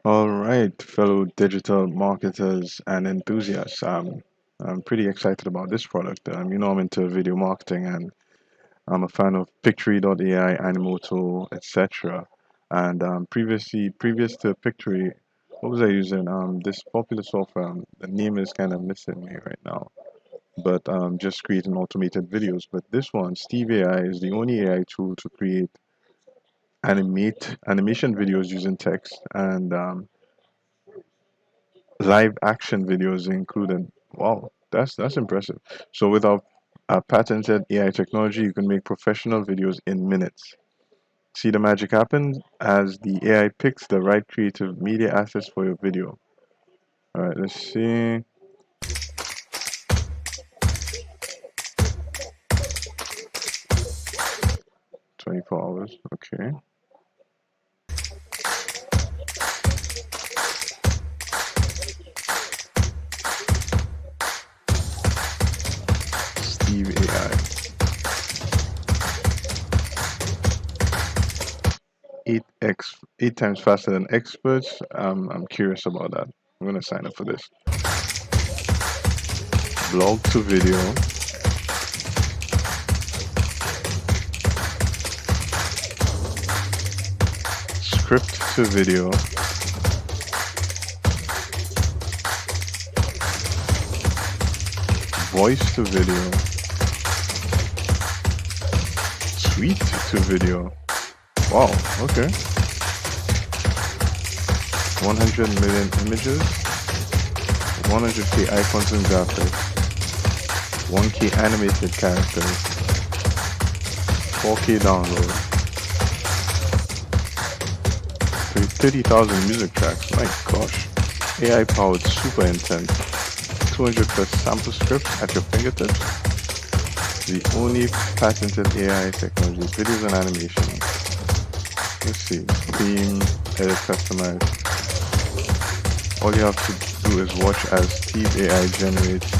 All right, fellow digital marketers and enthusiasts. I'm pretty excited about this product. I'm into video marketing and I'm a fan of Pictory.ai, Animoto, etc. And previous to Pictory, what was I using? This popular software. The name is kind of missing me right now. But just creating automated videos. But this one, Steve.AI, is the only AI tool to create animation videos using text and live action videos included. Wow, that's impressive. So with our patented AI technology, you can make professional videos in minutes. See the magic happen as the AI picks the right creative media assets for your video. All right, let's see. 24 hours. Okay. Steve AI. 8 times faster than experts. I'm curious about that. I'm gonna sign up for this. Blog to video. Script to video. Voice to video. Tweet to video. Wow, okay. 100 million images, 100K icons and graphics, 1K animated characters, 4K download, 30,000 music tracks. My gosh. AI powered super intense. 200 plus sample scripts at your fingertips. The only patented AI technology, videos and animation. Let's see. Theme, edit, customize. All you have to do is watch as Steve.AI generates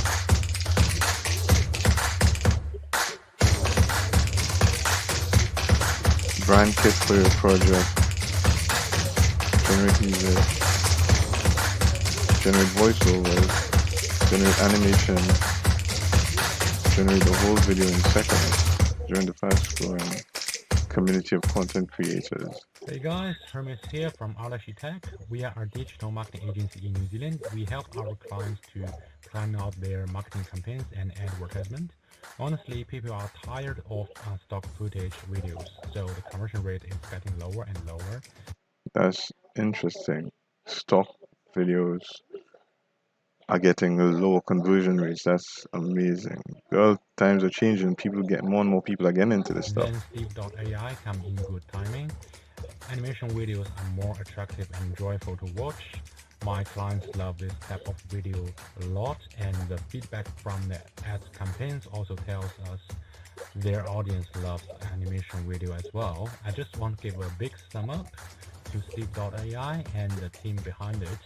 brand kit for your project, generate music, generate voiceovers, generate animation, generate the whole video in seconds. Join the fast growing community of content creators. Hey guys, Hermes here from Alashi Tech. We are a digital marketing agency in New Zealand. We help our clients to plan out their marketing campaigns and advertisement. Honestly, people are tired of stock footage videos, so the conversion rate is getting lower and lower. That's interesting. Stock videos are getting lower conversion rates. That's amazing. Well, times are changing. More and more people are getting into this stuff. Then Steve.AI come in good timing. Animation videos are more attractive and joyful to watch. My clients love this type of video a lot, and the feedback from the ads campaigns also tells us their audience loves animation video as well. I just want to give a big thumb up to Steve.AI and the team behind it.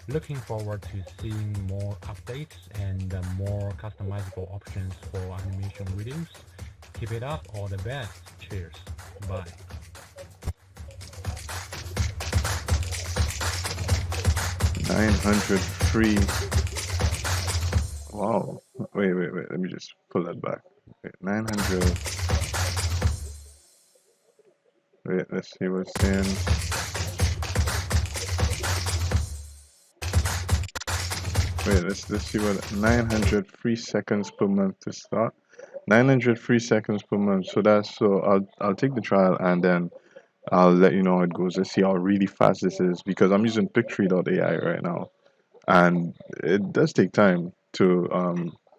Looking forward to seeing more updates and more customizable options for animation videos. Keep it up, all the best. Cheers. Bye. $900 free. Wow. Wait. Let me just pull that back. Wait, 900. Wait, let's see what's in. Wait, let's see what 900 free seconds per month to start. 900 free seconds per month. I'll take the trial and then I'll let you know how it goes. Let's see how really fast this is because I'm using Pictory.ai right now, and it does take time to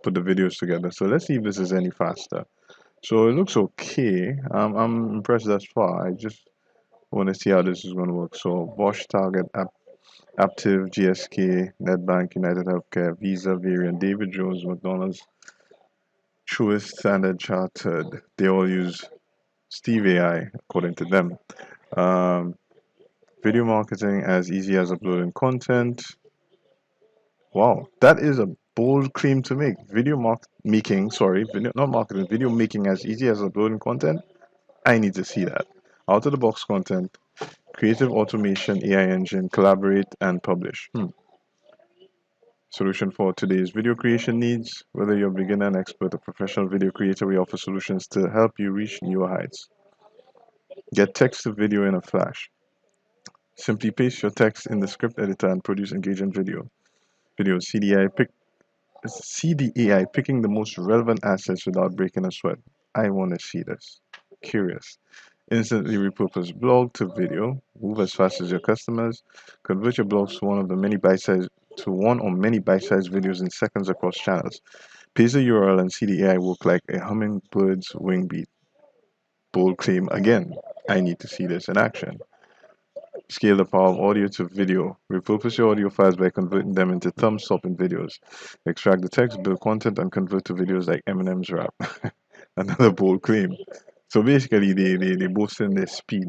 put the videos together. So let's see if this is any faster. So it looks okay. I'm impressed thus far. I just want to see how this is going to work. So Bosch, Target, Aptiv, GSK, Netbank, United Healthcare, Visa, Varian, David Jones, McDonald's, Truist, Standard Chartered. They all use Steve.AI according to them. Um, Video marketing as easy as uploading content. Wow, that is a bold claim to make. Not marketing, video making as easy as uploading content. I need to see that. Out of the box content, Creative automation, AI engine, collaborate and publish. Solution for today's video creation needs. Whether you're a beginner, an expert, or professional video creator, we offer solutions to help you reach newer heights. Get text to video in a flash. Simply paste your text in the script editor and produce engaging videos. CDAI picking the most relevant assets without breaking a sweat. I want to see this. Curious. Instantly repurpose blog to video. Move as fast as your customers. Convert your blogs to one or many bite-sized videos in seconds across channels. Paste the URL and CDAI work like a hummingbird's wing beat. Bold claim again. I need to see this in action. Scale the power of audio to video. Repurpose your audio files by converting them into thumbs up in videos. Extract the text, build content, and convert to videos like Eminem's rap. Another bold claim. So basically, they boast in their speed.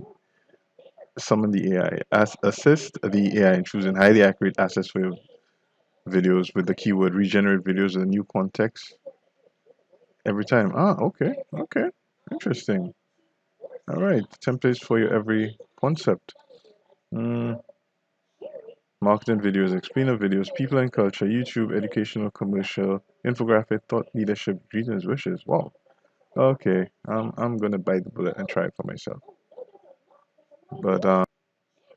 Summon the AI. Assist the AI in choosing highly accurate assets for your videos with the keyword regenerate videos with a new context every time. Ah, okay, okay. Interesting. All right. Templates for your every concept. Mm, marketing videos, explainer videos, people and culture, YouTube, educational, commercial, infographic, thought leadership, dreams, wishes. Wow. Okay. I'm gonna bite the bullet and try it for myself. But all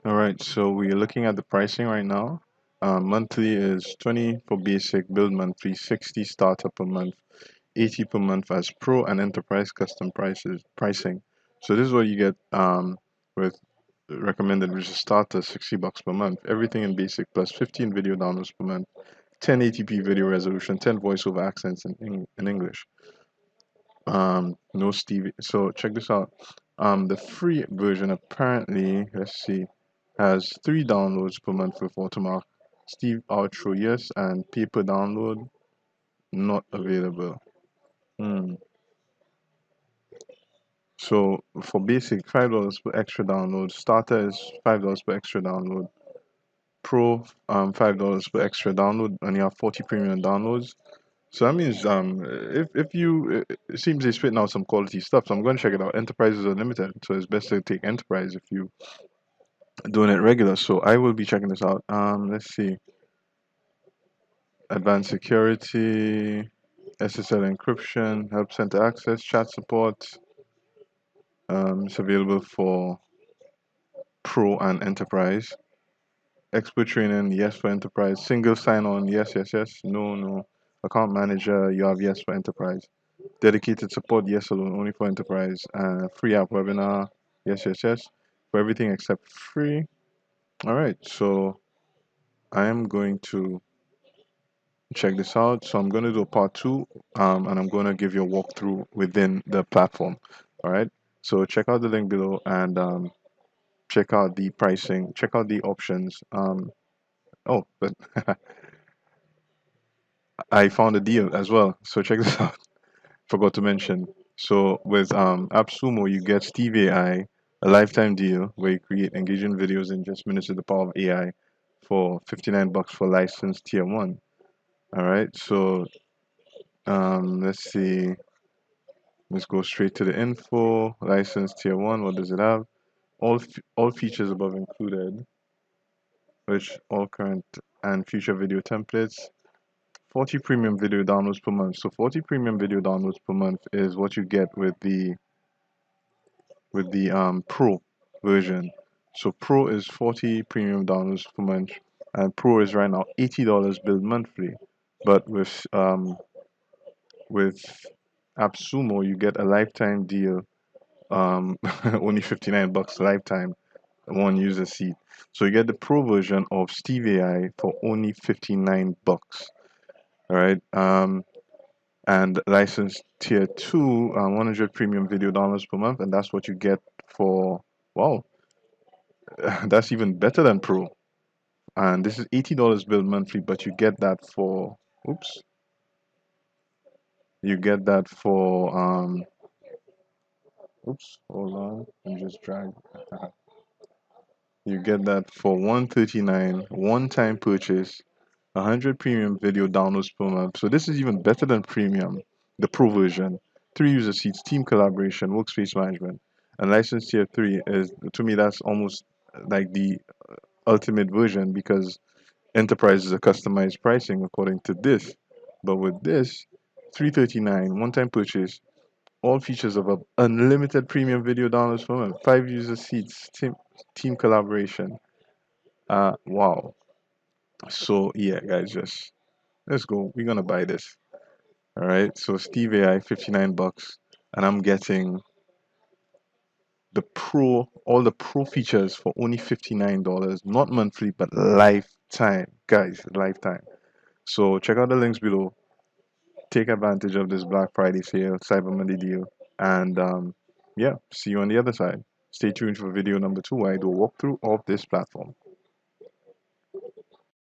right. So we're looking at the pricing right now. Monthly is 20 for basic, build monthly, 60 starter per month, 80 per month as pro and enterprise custom pricing. So this is what you get with recommended, which is starter $60 per month. Everything in basic plus 15 video downloads per month, 1080p video resolution, 10 voiceover accents in English. No Steve. So check this out. The free version apparently, let's see, has 3 downloads per month with watermark. Steve outro yes, and paper download not available. Hmm. So for basic, $5 per extra download. Starter is $5 per extra download. Pro, $5 per extra download, and you have 40 premium downloads. So that means if you it seems they're spitting out some quality stuff. So I'm going to check it out. Enterprise is unlimited, so it's best to take enterprise if you doing it regular. So I will be checking this out. Let's see. Advanced security, SSL encryption, help center access, chat support. It's available for Pro and Enterprise. Expert training, yes for Enterprise. Single sign-on, yes, yes, yes. No, no. Account manager, you have yes for Enterprise. Dedicated support, yes alone, only for Enterprise. Free app webinar, yes, yes, yes. For everything except free. All right, so I am going to check this out. So I'm going to do a part two, and I'm going to give you a walkthrough within the platform. All right, so check out the link below and check out the pricing, check out the options. Oh, but I found a deal as well. So check this out. Forgot to mention. So with AppSumo, you get Steve.AI, a lifetime deal where you create engaging videos in just minutes with the power of AI for $59 for license tier one. All right. So let's see. Let's go straight to the info. License tier one. What does it have? All features above included, which all current and future video templates. 40 premium video downloads per month. So 40 premium video downloads per month is what you get with the Pro version. So Pro is 40 premium downloads per month, and Pro is right now $80 billed monthly. But with AppSumo, you get a lifetime deal, only $59 lifetime, one user seat. So you get the Pro version of Steve AI for only $59. All right. And license tier two, 100 premium video downloads per month, and that's what you get for, wow, that's even better than Pro. And this is $80 billed monthly, but you get that for, oops, you get that for, oops, hold on, let me just drag. You get that for 139 one-time purchase, 100 premium video downloads per month. So this is even better than premium, the Pro version. 3 user seats, team collaboration, workspace management. And license tier 3 is, to me, that's almost like the ultimate version because enterprise is a customized pricing according to this. But with this, 339 one-time purchase, all features of a unlimited premium video downloads per month, 5 user seats, team collaboration. Wow. So yeah, guys, just let's go. We're gonna buy this. All right. So Steve.AI, $59, and I'm getting all the pro features for only $59, not monthly, but lifetime, guys, lifetime. So check out the links below. Take advantage of this Black Friday sale, Cyber Monday deal, and yeah, see you on the other side. Stay tuned for video number 2 where I do a walkthrough of this platform.